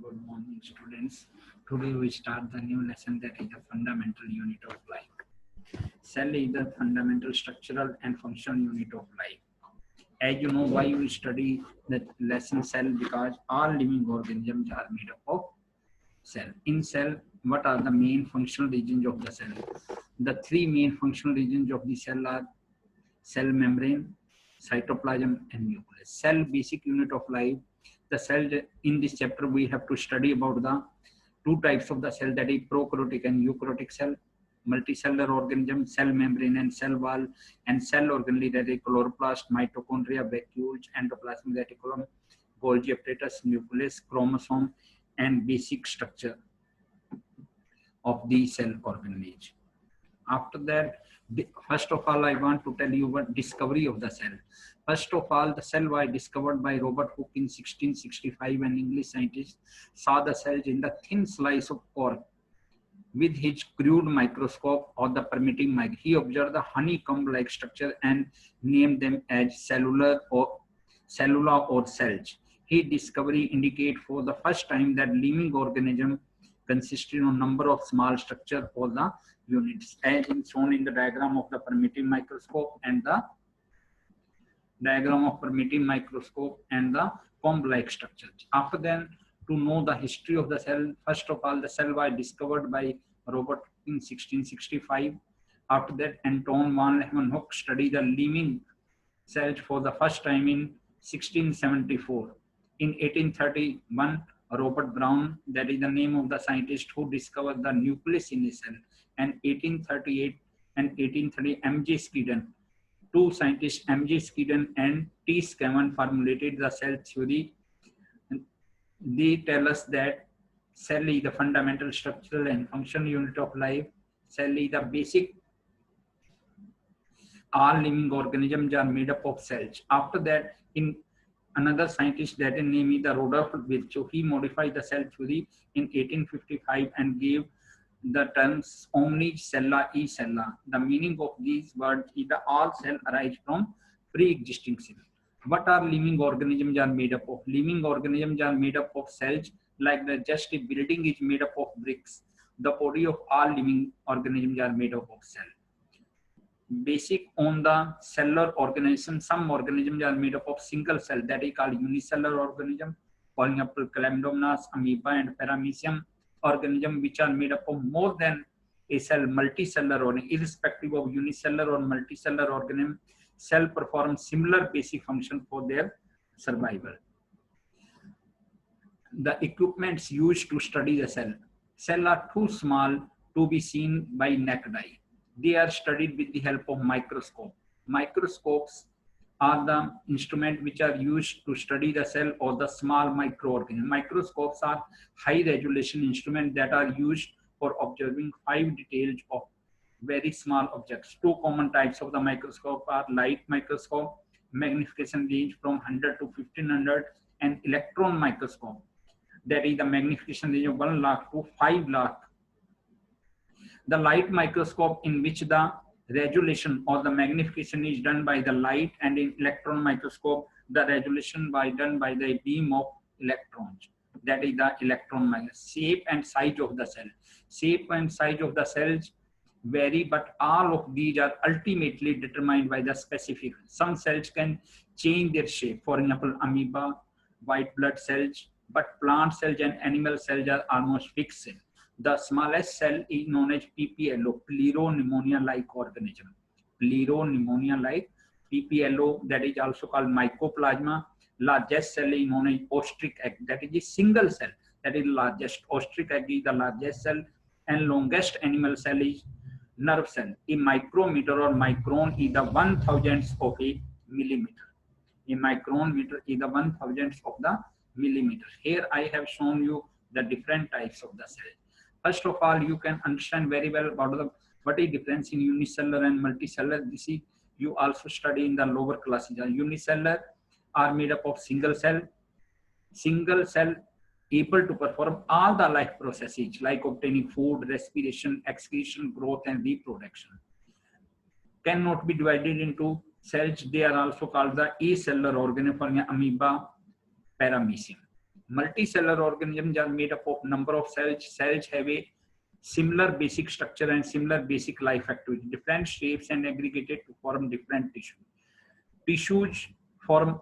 Good morning, students. Today we start the new lesson that is the fundamental unit of life. Cell is the fundamental structural and functional unit of life. As you know, why we study the lesson cell, because all living organisms are made up of cell. In cell, what are the main functional regions of the cell? The three main functional regions of the cell are cell membrane, cytoplasm, and nucleus. Cell, basic unit of life. The cell, in this chapter we have to study about the two types of the cell, that is prokaryotic and eukaryotic cell, multicellular organism, cell membrane and cell wall, and cell organelle, that is chloroplast, mitochondria, vacuoles, endoplasmic reticulum, Golgi apparatus, nucleus, chromosome, and basic structure of the cell organelle. After that, first of all, I want to tell you what discovery of the cell. First of all, the cell was discovered by Robert Hooke in 1665. An English scientist saw the cells in the thin slice of cork with his crude microscope or the permitting mic. He observed the honeycomb-like structure and named them as cellula or cells. His discovery indicate for the first time that living organism consisted of a number of small structure or the units, as shown in the diagram of the permitting microscope and the comb-like structures. After then, to know the history of the cell, first of all, the cell was discovered by Robert in 1665. After that, Anton van Leeuwenhoek studied the living cells for the first time in 1674. In 1831, Robert Brown, that is the name of the scientist who discovered the nucleus in a cell, and 1838 and 1830, M.J. Skeden, two scientists, M.J. Skeden and T. Scaven, formulated the cell theory. They tell us that cell is the fundamental structural and functional unit of life. Cell is the basic. All living organisms are made up of cells. After that, in another scientist, that is named the Rudolf Virchow, he modified the cell theory in 1855 and gave the terms omnicella e cella. The meaning of these words is that all cells arise from pre-existing cells. What are living organisms are made up of? Living organisms are made up of cells, like the just a building is made up of bricks. The body of all living organisms are made up of cells. Basic on the cellular organism, some organisms are made up of single cell, that is called unicellular organism. For example, Chlamydomonas, amoeba, and paramecium organism, which are made up of more than a cell, multicellular organism. Irrespective of unicellular or multicellular organism, cell perform similar basic function for their survival. The equipments used to study the cell. Cells are too small to be seen by naked eye. They are studied with the help of microscope. Microscopes are the instrument which are used to study the cell or the small microorganism. Microscopes are high resolution instruments that are used for observing 5 details of very small objects. Two common types of the microscope are light microscope, magnification range from 100 to 1500, and electron microscope, that is the magnification range of 1 lakh to 5 lakh. The light microscope, in which the resolution or the magnification is done by the light, and in electron microscope, the resolution by done by the beam of electrons, that is the electron microscope. Shape and size of the cell. Shape and size of the cells vary, but all of these are ultimately determined by the specific. Some cells can change their shape, for example, amoeba, white blood cells, but plant cells and animal cells are almost fixed. The smallest cell is known as PPLO, Pleuro-pneumonia-like organism. Pleuro-pneumonia-like PPLO, that is also called mycoplasma. Largest cell is known as ostrich egg, that is a single cell, that is largest. Ostrich egg is the largest cell, and longest animal cell is nerve cell. A micrometer or micron is the 1/1000th of a millimeter. A micrometer is the 1/1000th of the millimeter. Here I have shown you the different types of the cell. First of all, you can understand very well what is difference in unicellular and multicellular. This is you also study in the lower classes. Unicellular are made up of single cell. Single cell able to perform all the life processes like obtaining food, respiration, excretion, growth, and reproduction. Cannot be divided into cells. They are also called the acellular organism, for amoeba, paramecium. Multicellular organisms are made up of number of cells. Cells have a similar basic structure and similar basic life activity, different shapes and aggregated to form different tissues. Tissues form